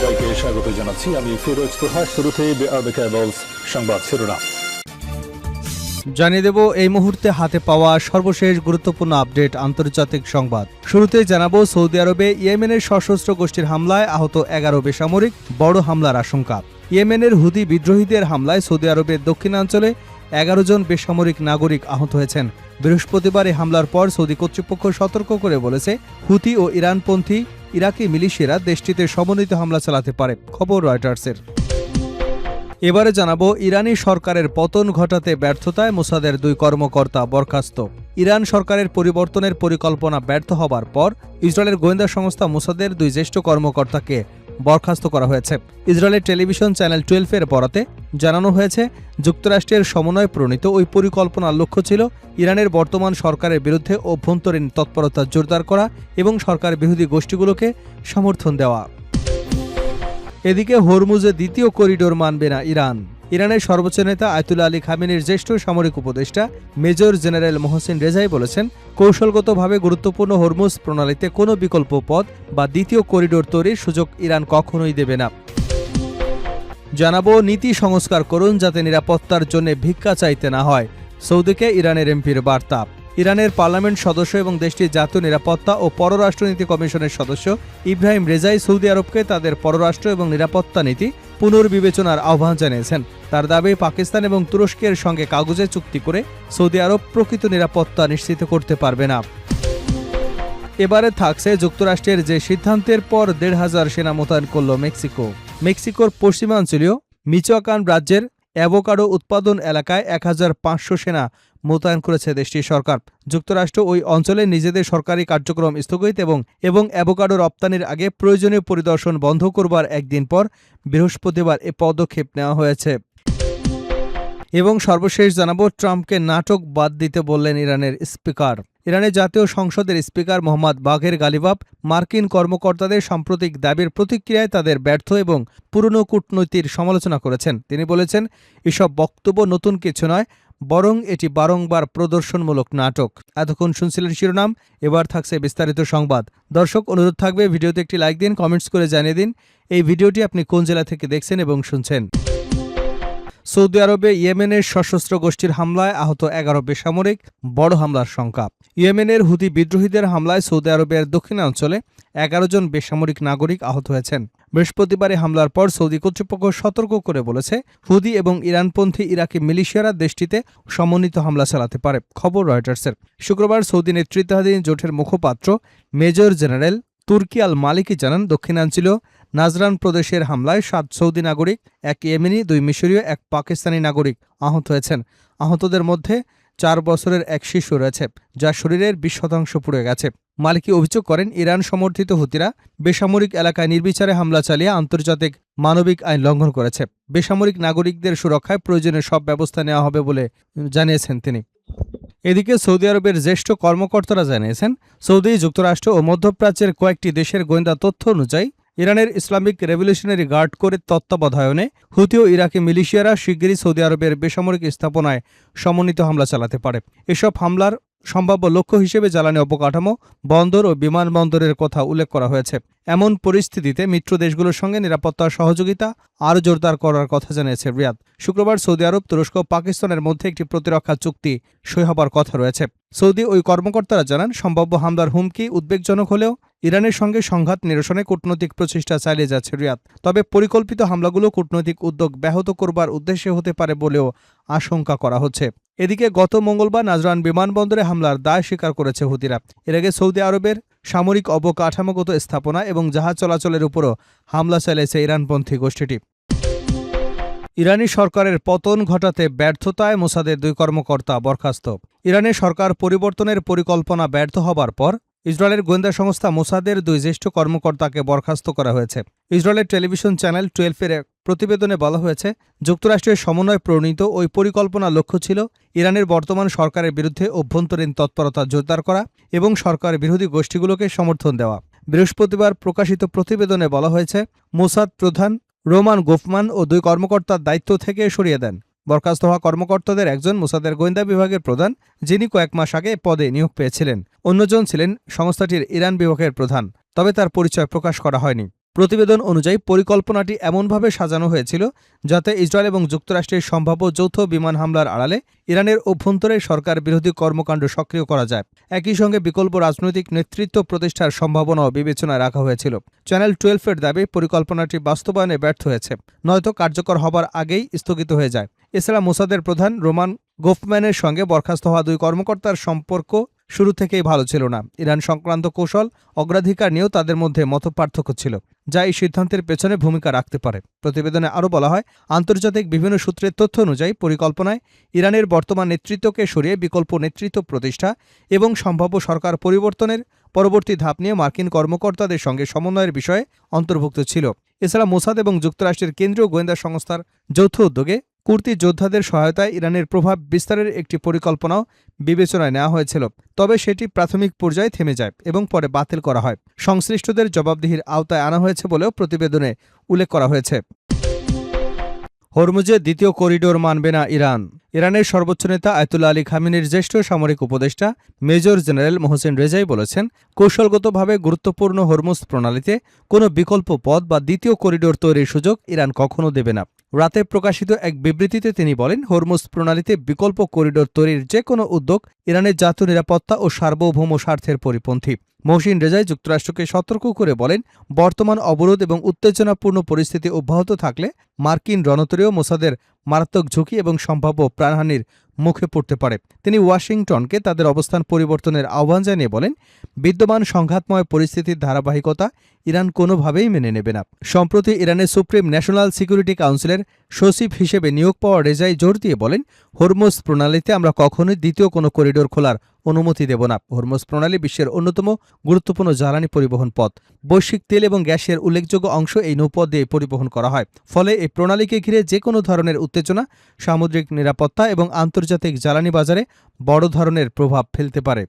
সবাইকে স্বাগত জানাচ্ছি। আমি ফিরোজ তোহা। শুরুতেই সংবাদ শিরোনাম জানিয়ে দেব এই মুহূর্তে হাতে পাওয়া সর্বশেষ গুরুত্বপূর্ণ আপডেট আন্তর্জাতিক সংবাদ। শুরুতেই জানাবো সৌদি আরবে ইয়েমেনের সশস্ত্র গোষ্ঠীর হামলায় আহত 11 বেসামরিক, বড় হামলার আশঙ্কা। ইয়েমেনের হুদি বিদ্রোহীদের হামলায় সৌদি আরবের দক্ষিণাঞ্চলে 11 জন বেসামরিক নাগরিক আহত হয়েছেন। বৃহস্পতিবার এই হামলার পর সৌদি কর্তৃপক্ষ সতর্ক করে বলেছে, হুতি ও ইরানপন্থী ইরাকি মিলিশিয়ারা দেশটিতে সমন্বিত হামলা চালাতে পারে। খবর রয়টার্সের। এবারে জানাবো ইরানি সরকারের পতন ঘটাতে ব্যর্থতায় মোসাদের 2 কর্মকর্তা বরখাস্ত। ইরান সরকারের পরিবর্তনের পরিকল্পনা ব্যর্থ হবার পর ইসরায়েলের গোয়েন্দা সংস্থা মোসাদের 2 জ্যেষ্ঠ কর্মকর্তাকে বরখাস্ত করা হয়েছে। ইসরায়েলের টেলিভিশন চ্যানেল 12-এর বরাতে জানানো হয়েছে, যুক্তরাষ্ট্রের সমন্বয় প্রণীত ওই পরিকল্পনার লক্ষ্য ছিল ইরানের বর্তমান সরকারের বিরুদ্ধে অভ্যন্তরীণ তৎপরতা জোরদার করা এবং সরকার বিরোধী গোষ্ঠীগুলোকে সমর্থন দেওয়া। এদিকে হরমুজে দ্বিতীয় করিডোর মানবে না ইরান। ইরানের সর্বোচ্চ নেতা আয়াতুল্লাহ আলী খামেনির জ্যেষ্ঠ সামরিক উপদেষ্টা মেজর জেনারেল মোহসেন রেজাই বলেছেন, কৌশলগতভাবে গুরুত্বপূর্ণ হরমুজ প্রণালীতে কোনো বিকল্প পথ বা দ্বিতীয় করিডোর তৈরির সুযোগ ইরান কখনোই দেবে না। জানাবো নীতি সংস্কার করুন যাতে নিরাপত্তার জন্য ভিক্ষা চাইতে না হয়, সৌদিকে ইরানের এমপির বার্তা। ইরানের পার্লামেন্ট সদস্য এবং দেশটির জাতীয় নিরাপত্তা ও পররাষ্ট্রনীতি কমিশনের সদস্য ইব্রাহিম রেজাই সৌদি আরবকে তাদের পররাষ্ট্র এবং নিরাপত্তা নীতি পুনর্বিবেচনার আহ্বান জানিয়েছেন। তার দাবি, পাকিস্তান এবং তুরস্কের সঙ্গে কাগজে চুক্তি করে সৌদি আরব প্রকৃত নিরাপত্তা নিশ্চিত করতে পারবে না। এবারে থাকছে যুক্তরাষ্ট্রের যে সিদ্ধান্তের পর 1,500 সেনা মোতায়েন করল মেক্সিকো। মেক্সিকোর পশ্চিমাঞ্চলীয় মিচোয়াকান রাজ্যের অ্যাভোকাডো উৎপাদন এলাকায় 1,500 সেনা মোতায়েন করেছে দেশটির সরকার। যুক্তরাষ্ট্র ওই অঞ্চলে নিজেদের সরকারি কার্যক্রম স্থগিত এবং অ্যাভোকাডো রপ্তানির আগে প্রয়োজনীয় পরিদর্শন বন্ধ করবার একদিন পর বৃহস্পতিবার এ পদক্ষেপ নেওয়া হয়েছে। এবং সর্বশেষ জানাবো, ট্রাম্পকে নাটক বাদ দিতে বললেন ইরানের স্পিকার। ইরানের জাতীয় সংসদের স্পিকার মোহাম্মদ বাঘের গালিবাফ মার্কিন কর্মকর্তাদের সাম্প্রতিক দাবির প্রতিক্রিয়ায় তাদের ব্যর্থ এবং পুরনো কূটনীতির সমালোচনা করেছেন। তিনি বলেছেন, এসব বক্তব্য নতুন কিছু নয়, বরং এটি বারংবার প্রদর্শনমূলক নাটক। এতক্ষণ শুনছিলেন শিরোনাম, এবার থাকছে বিস্তারিত সংবাদ। দর্শক, অনুরোধ থাকবে ভিডিওতে একটি লাইক দিন, কমেন্টস করে জানিয়ে দিন এই ভিডিওটি আপনি কোন জেলা থেকে দেখছেন এবং শুনছেন। সৌদি আরবে ইয়েমেনের সশস্ত্র গোষ্ঠীর হামলায় আহত 11 বেসামরিক, বড় হামলার শঙ্কা। ইয়েমেনের হুতি বিদ্রোহীদের হামলায় সৌদি আরবের দক্ষিণাঞ্চলে 11 জন বেসামরিক নাগরিক আহত হয়েছেন। বৃহস্পতিবারে হামলার পর সৌদি কর্তৃপক্ষ সতর্ক করে বলেছে, হুদি এবং ইরানপন্থী ইরাকি মিলিশিয়ারা দেশটিতে সমন্বিত হামলা চালাতে পারে। খবর রয়টার্সের। শুক্রবার সৌদি নেতৃত্বাধীন জোটের মুখপাত্র মেজর জেনারেল তুর্কি আল মালিকি জানান, দক্ষিণাঞ্চলীয় নাজরান প্রদেশের হামলায় 7 সৌদি নাগরিক, 1 ইয়েমেনি, 2 মিশরীয়, 1 পাকিস্তানি নাগরিক আহত হয়েছেন। আহতদের মধ্যে 4 বছরের এক শিশু রয়েছে, যার শরীরের 20% পুড়ে গেছে। মালিকি অভিযোগ করেন, ইরান সমর্থিত হুতিরা বেসামরিক এলাকায় নির্বিচারে হামলা চালিয়ে আন্তর্জাতিক মানবিক আইন লঙ্ঘন করেছে। বেসামরিক নাগরিকদের সুরক্ষায় প্রয়োজনীয় সব ব্যবস্থা নেওয়া হবে বলে জানিয়েছেন তিনি। এদিকে সৌদি আরবের জ্যেষ্ঠ কর্মকর্তারা জানিয়েছেন, সৌদি, যুক্তরাষ্ট্র ও মধ্যপ্রাচ্যের কয়েকটি দেশের গোয়েন্দা তথ্য অনুযায়ী ইরানের ইসলামিক রেভলিউশনারি গার্ড কোরের তত্ত্বাবধায়নে হুতি ও ইরাকি মিলিশিয়ারা শিগগিরই সৌদি আরবের বেসামরিক স্থাপনায় সমন্বিত হামলা চালাতে পারে। এসব হামলার সম্ভাব্য লক্ষ্য হিসেবে জ্বালানি অবকাঠামো, বন্দর ও বিমানবন্দরের কথা উল্লেখ করা হয়েছে। এমন পরিস্থিতিতে মিত্র দেশগুলোর সঙ্গে নিরাপত্তা সহযোগিতা আরও জোরদার করার কথা জানিয়েছে রিয়াদ। শুক্রবার সৌদি আরব, তুরস্ক ও পাকিস্তানের মধ্যে একটি প্রতিরক্ষা চুক্তি সই হবার কথা রয়েছে। সৌদি ওই কর্মকর্তারা জানান, সম্ভাব্য হামলার হুমকি উদ্বেগজনক হলেও ইরানের সঙ্গে সংঘাত নিরসনে কূটনৈতিক প্রচেষ্টা চালিয়ে যাচ্ছে রিয়াদ। তবে পরিকল্পিত হামলাগুলো কূটনৈতিক উদ্যোগ ব্যাহত করবার উদ্দেশ্যে হতে পারে বলেও আশঙ্কা করা হচ্ছে। এদিকে গত মঙ্গলবার নাজরান বিমানবন্দরে হামলার দায় স্বীকার করেছে হুতিরা। এর আগে সৌদি আরবের সামরিক অবকাঠামোগত স্থাপনা এবং জাহাজ চলাচলের উপরও হামলা চালিয়েছে ইরানপন্থী গোষ্ঠীটি। ইরানি সরকারের পতন ঘটাতে ব্যর্থতায় মোসাদের 2 কর্মকর্তা বরখাস্ত। ইরানের সরকার পরিবর্তনের পরিকল্পনা ব্যর্থ হবার পর ইসরায়েলের গোয়েন্দা সংস্থা মোসাদের 2 জ্যেষ্ঠ কর্মকর্তাকে বরখাস্ত করা হয়েছে। ইসরায়েলের টেলিভিশন চ্যানেল 12-এর এক প্রতিবেদনে বলা হয়েছে, যুক্তরাষ্ট্রের সমন্বয় প্রণীত ওই পরিকল্পনার লক্ষ্য ছিল ইরানের বর্তমান সরকারের বিরুদ্ধে অভ্যন্তরীণ তৎপরতা জোরদার করা এবং সরকার বিরোধী গোষ্ঠীগুলোকে সমর্থন দেওয়া। বৃহস্পতিবার প্রকাশিত প্রতিবেদনে বলা হয়েছে, মোসাদ প্রধান রোমান গোফমান ও 2 কর্মকর্তার দায়িত্ব থেকে সরিয়ে দেন। বরখাস্ত হওয়া কর্মকর্তাদের একজন মোসাদের গোয়েন্দা বিভাগের প্রধান, যিনি কয়েক মাস আগে পদে নিয়োগ পেয়েছিলেন। অন্যজন ছিলেন সংস্থাটির ইরান বিভাগের প্রধান, তবে তার পরিচয় প্রকাশ করা হয়নি। প্রতিবেদন অনুযায়ী পরিকল্পনাটি এমনভাবে সাজানো হয়েছিল যাতে ইসরায়েল এবং যুক্তরাষ্ট্রের সম্ভাব্য যৌথ বিমান হামলার আড়ালে ইরানের অভ্যন্তরে সরকার বিরোধী কর্মকাণ্ড সক্রিয় করা যায়। একই সঙ্গে বিকল্প রাজনৈতিক নেতৃত্ব প্রতিষ্ঠার সম্ভাবনাও বিবেচনায় রাখা হয়েছিল। চ্যানেল 12-এর দাবি পরিকল্পনাটি বাস্তবায়নে ব্যর্থ হয়েছে, নয়তো কার্যকর হবার আগেই স্থগিত হয়ে যায়। এছাড়া মোসাদের প্রধান রোমান গোফম্যানের সঙ্গে বরখাস্ত হওয়া দুই কর্মকর্তার সম্পর্ক শুরু থেকেই ভালো ছিল না। ইরান সংক্রান্ত কৌশল অগ্রাধিকার নিয়েও তাদের মধ্যে মতপার্থক্য ছিল, যা এই সিদ্ধান্তের পেছনে ভূমিকা রাখতে পারে। প্রতিবেদনে আরও বলা হয়, আন্তর্জাতিক বিভিন্ন সূত্রের তথ্য অনুযায়ী পরিকল্পনায় ইরানের বর্তমান নেতৃত্বকে সরিয়ে বিকল্প নেতৃত্ব প্রতিষ্ঠা এবং সম্ভাব্য সরকার পরিবর্তনের পরবর্তী ধাপ নিয়ে মার্কিন কর্মকর্তাদের সঙ্গে সমন্বয়ের বিষয়ে অন্তর্ভুক্ত ছিল। এছাড়া মোসাদ এবং যুক্তরাষ্ট্রের কেন্দ্রীয় গোয়েন্দা সংস্থার যৌথ উদ্যোগে কুর্দি যোদ্ধাদের সহায়তায় ইরানের প্রভাব বিস্তারের একটি পরিকল্পনাও বিবেচনায় নেওয়া হয়েছিল, তবে সেটি প্রাথমিক পর্যায়ে থেমে যায় এবং পরে বাতিল করা হয়। সংশ্লিষ্টদের জবাবদিহির আওতায় আনা হয়েছে বলেও প্রতিবেদনে উল্লেখ করা হয়েছে। হরমুজে দ্বিতীয় করিডোর মানবে না ইরান। ইরানের সর্বোচ্চ নেতা আয়াতুল্লাহ আলী খামেনির জ্যেষ্ঠ সামরিক উপদেষ্টা মেজর জেনারেল মোহসেন রেজাই বলেছেন, কৌশলগতভাবে গুরুত্বপূর্ণ হরমুজ প্রণালীতে কোনো বিকল্প পথ বা দ্বিতীয় করিডোর তৈরির সুযোগ ইরান কখনো দেবে না। রাতে প্রকাশিত এক বিবৃতিতে তিনি বলেন, হরমুজ প্রণালীতে বিকল্প করিডোর তৈরির যে কোনো উদ্যোগ ইরানের জাতীয় নিরাপত্তা ও সার্বভৌম স্বার্থের পরিপন্থী। মোহসিন রেজাই যুক্তরাষ্ট্রকে সতর্ক করে বলেন, বর্তমান অবরোধ এবং উত্তেজনাপূর্ণ পরিস্থিতি অব্যাহত থাকলে মার্কিন রণতরীও মোসাদের মারাত্মক ঝুঁকি এবং সম্ভাব্য প্রাণহানির মুখে পড়তে পারে। তিনি ওয়াশিংটনকে তাদের অবস্থান পরিবর্তনের আহ্বান জানিয়ে বলেন, বিদ্যমান সংঘাতময় পরিস্থিতির ধারাবাহিকতা ইরান কোনোভাবেই মেনে নেবে না। সম্প্রতি ইরানের সুপ্রিম ন্যাশনাল সিকিউরিটি কাউন্সিলের সচিব হিসেবে নিয়োগ পাওয়া রেজাই জোর দিয়ে বলেন, হরমুজ প্রণালীতে আমরা কখনোই দ্বিতীয় কোনো করিডোর খোলার অনুমতি দেব না। হরমুজ প্রণালী বিশ্বের অন্যতম গুরুত্বপূর্ণ জ্বালানি পরিবহন পথ। বৈশ্বিক তেল এবং গ্যাসের উল্লেখযোগ্য অংশ এই নৌপথ দিয়ে পরিবহন করা হয়। ফলে এই প্রণালীকে ঘিরে যে কোনো ধরনের উত্তেজনা সামুদ্রিক নিরাপত্তা এবং আন্তর্জাতিক জ্বালানি বাজারে বড় ধরনের প্রভাব ফেলতে পারে।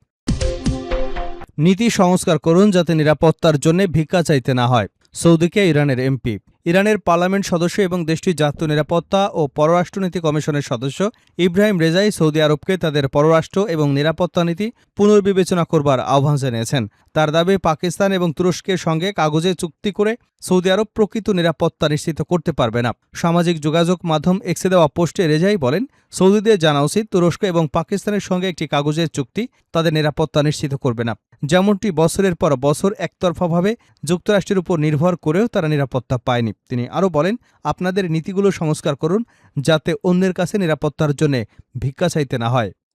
নীতি সংস্কার করুন যাতে নিরাপত্তার জন্য ভিক্ষা চাইতে না হয়। সৌদিকে ইরানের এমপি। ইরানের পার্লামেন্ট সদস্য এবং দেশটির জাতীয় নিরাপত্তা ও পররাষ্ট্রনীতি কমিশনের সদস্য ইব্রাহিম রেজাই সৌদি আরবকে তাদের পররাষ্ট্র এবং নিরাপত্তা নীতি পুনর্বিবেচনা করবার আহ্বান জানিয়েছেন। তার দাবি, পাকিস্তান এবং তুরস্কের সঙ্গে কাগজে চুক্তি করে সৌদি আরব প্রকৃত নিরাপত্তা নিশ্চিত করতে পারবে না। সামাজিক যোগাযোগ মাধ্যম এক্সে দেওয়া পোস্টে রেজাই বলেন, সৌদিদের জানা উচিত তুরস্ক এবং পাকিস্তানের সঙ্গে একটি কাগজের চুক্তি তাদের নিরাপত্তা নিশ্চিত করবে না, যেমনটি বছরের পর বছর একতরফাভাবে যুক্তরাষ্ট্রের উপর নির্ভর করেও তারা নিরাপত্তা পায়নি। তিনি আরও বলেন, আপনাদের নীতিগুলো সংস্কার করুন যাতে অন্যের কাছে নিরাপত্তার জন্য ভিক্ষা চাইতে না হয়।